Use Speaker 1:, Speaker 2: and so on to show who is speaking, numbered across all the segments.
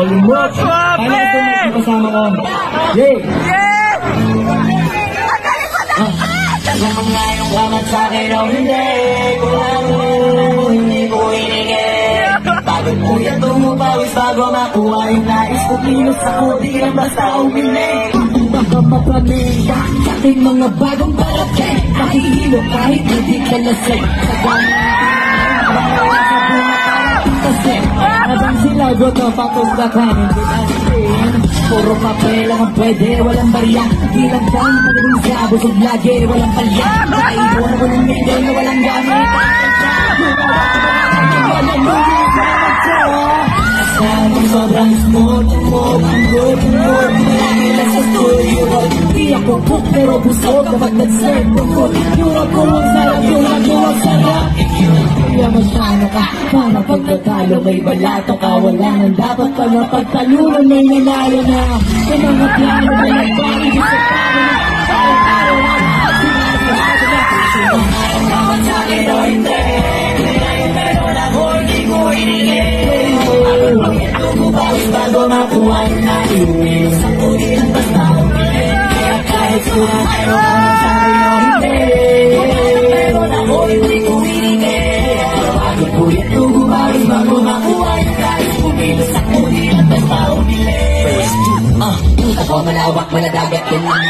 Speaker 1: Limot! Paano ito mo kasama ko? Yay!
Speaker 2: Sa mga iyong kamat sa'kin o hindi, kung ano hindi ko hiningin. Pagod ko yan tumupawis bago makuha yung nais ko, kilos ako di lang basta umiling.
Speaker 1: Baka mapanig sa ating mga bagong parating, nakihilo kahit hindi ka lasing. Kasi habang sila goto patos na kanin din. Puro papel lang ang pwede, walang barya. Di lang dyan, magaling siya, busog lagi, walang palya. Nakaibon ako ng medyo na walang gamit. Sana sobrang smooth, ang good. Marami lang sa studio. Di ako cook pero busog kapag nag-serve ng food. Yung ako ang sarap, yung ako ang sarap. Kaya masyano ka, para pagkatalo may balato ka. Wala nang dapat pa na pagtalunan, may nanalo na. Sa mga plano na nagpapagod sa pagod na
Speaker 2: Kamat sa'kin o hindi, meron ako hindi ko hiningin. Pagod ko yan tumupawis bago makuha yung nais ko, di lang basta umiling. Kaya kahit sumasayo kamat sa'kin o hindi, meron ako hindi ko hiningin. Pagod ko yan tumupawis bago makuha yung nais ko, kilos ako di lang basta umiling. Ako malawak, maladagat, yan lang.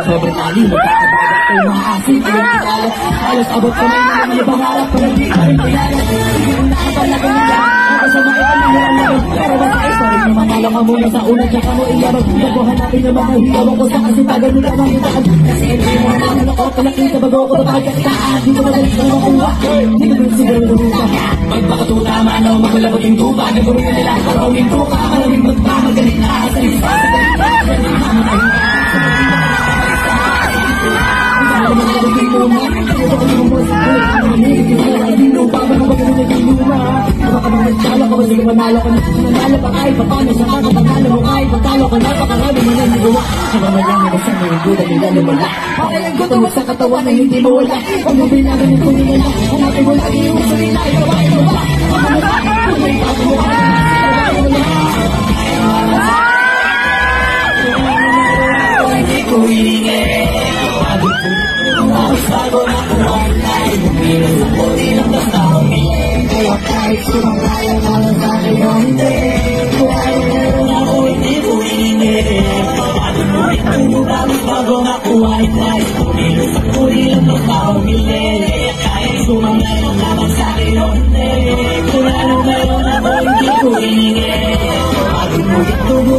Speaker 2: Sobrang tali, magkakabagat kayo mga asin, kayo kinalat. Halos abot ka na yung mga pangarap, pero di ka rin kailangan. Sige mo na ang talagang nila, ako sa mga ikan ng laban. Pero baka sorry na manalo ka muna sa una, tsaka mo iyaman. Nabuhan natin yung mga hiyawan ko sa kasipagan nila mahitaan. Kasi hindi mo na ako, palakita bago ako tapakal kakitaan. Di ko magalit na makuha, di ko rin siguro lupa. Magpakatuta, manaw, makulabot yung tupa. Nagawin na nila, karawin tupa. Maraming magpamagalit na, sa lisa, sa galit. Manalo ka pa kahit pa paano sa mga panalo mo kahit patalo ka napakarami mo na nagawa. Habang malang sa mga guda nila lumala. Parang ang guto mo sa katawan na hindi mo wala. Kung mo bilangan yung kuningan na, hanapin mo lagi yung sarili na ikaw ay wala. Kung may bago mo hindi ko hiningin. Bago na kuhaan na ibumilang sa puli ng basta umiling. Kaya kahit sumangkaya na lang sa'kin o hindi, kung ano meron ako hindi ko hiningin. Bago mo itong bago makuha ito ay bumilang sa puli ng basta umiling. Kaya kahit sumangkaya na lang sa'kin o hindi, kung ano meron ako hindi ko hiningin. Bago mo itong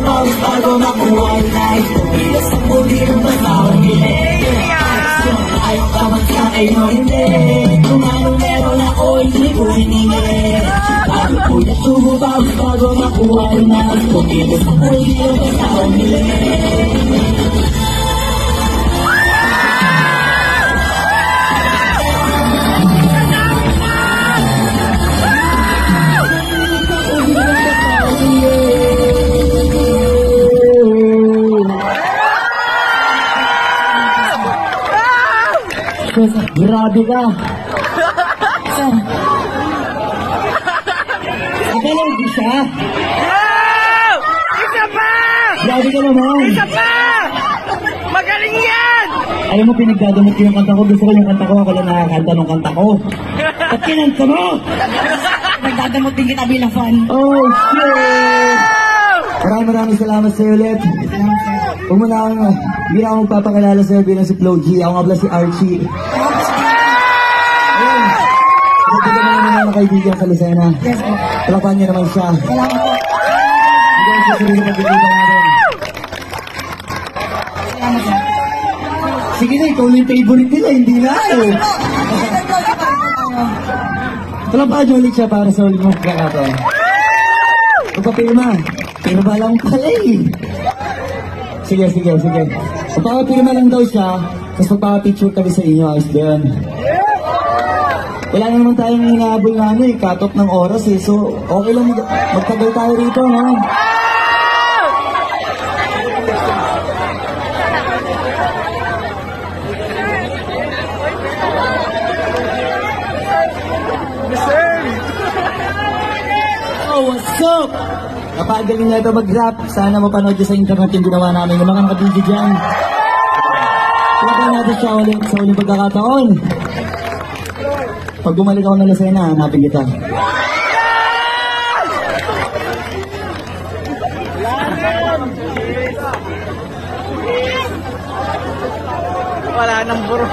Speaker 2: bago makuha ito ay bumilang sa puli ng basta umiling. Ayaw ka man sa'kin o hindi, kung anong meron ako hindi ko hiningin. Bago ko na sumubawis bago makuha ko na ang kumilos ako hindi ko basta umiling.
Speaker 1: Grabe ka! Akala hindi siya?
Speaker 3: Isa pa!
Speaker 1: Grabe ka naman!
Speaker 3: Isa pa! Magaling yan!
Speaker 1: Alam mo, pinagdadamot ko yung kanta ko. Gusto ko yung kanta ko. Ako lang nakakanta ng kanta ko. Ba't kinanta mo?
Speaker 2: Nagdadamot din kita bilang fan.
Speaker 1: Oh, shit! Maraming salamat sa'yo ulit. Huwag mo na ako, hindi na ako magpapakilala sa'yo bilang si Flo G. Ako nga pala si Archie. Ayun. Nagpagyan naman ng mga kaibigan sa Lucena. Talapan niyo naman siya.
Speaker 2: Salamat po.
Speaker 1: Hindi ko sasabihin na pagkikita natin.
Speaker 2: Salamat po.
Speaker 1: Sige na, ikaw yung favorite nila, hindi na ako. Talapan niyo ulit siya para sa ulit mong kakataon. Magpapirma. Pero ba lang pala eh. Sige. Magpapapirma lang daw siya, tapos magpapapicture kami sa inyo, ayos din. Wala naman tayong inaabol na cut off ng oras eh. So, okay lang magtagal tayo rito, no? Pasok! Kapagaling na ito mag-rap. Sana mapanood nyo sa internet yung ginawa namin. Yung mga nakabidyo dyan. Tulad natin siya ulit sa uling pagkakataon. Pag bumalik ako ng Lucena, hanapin kita.
Speaker 3: Wala nang buro.